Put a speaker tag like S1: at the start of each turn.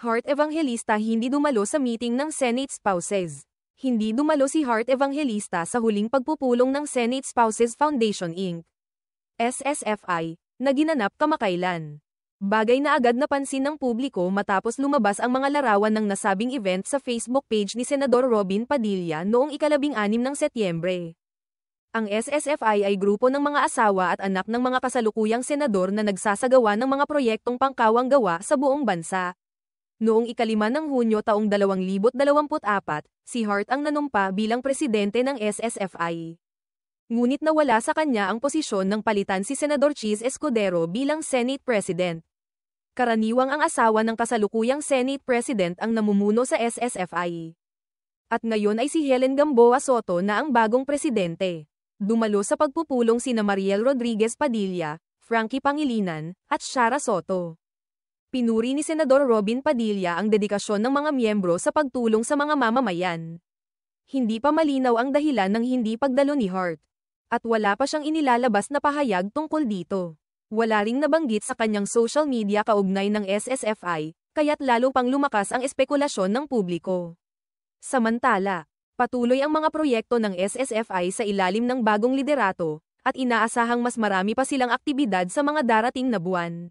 S1: Heart Evangelista hindi dumalo sa meeting ng Senate Spouses. Hindi dumalo si Heart Evangelista sa huling pagpupulong ng Senate Spouses Foundation Inc. SSFI, na ginanap kamakailan. Bagay na agad napansin ng publiko matapos lumabas ang mga larawan ng nasabing event sa Facebook page ni Senador Robin Padilla noong ika-16 ng Setyembre. Ang SSFI ay grupo ng mga asawa at anak ng mga kasalukuyang senador na nagsasagawa ng mga proyektong pangkawang gawa sa buong bansa. Noong ika-5 ng Hunyo taong 2024, si Hart ang nanumpa bilang presidente ng SSFI. Ngunit nawala sa kanya ang posisyon nang palitan si Senador Chis Escudero bilang Senate President. Karaniwang ang asawa ng kasalukuyang Senate President ang namumuno sa SSFI. At ngayon ay si Helen Gamboa Soto na ang bagong presidente. Dumalo sa pagpupulong sina Mariel Rodriguez Padilla, Frankie Pangilinan, at Shara Soto. Pinuri ni Senador Robin Padilla ang dedikasyon ng mga miyembro sa pagtulong sa mga mamamayan. Hindi pa malinaw ang dahilan ng hindi pagdalo ni Hart. At wala pa siyang inilalabas na pahayag tungkol dito. Wala ring nabanggit sa kanyang social media kaugnay ng SSFI, kaya't lalo pang lumakas ang espekulasyon ng publiko. Samantala, patuloy ang mga proyekto ng SSFI sa ilalim ng bagong liderato, at inaasahang mas marami pa silang aktibidad sa mga darating na buwan.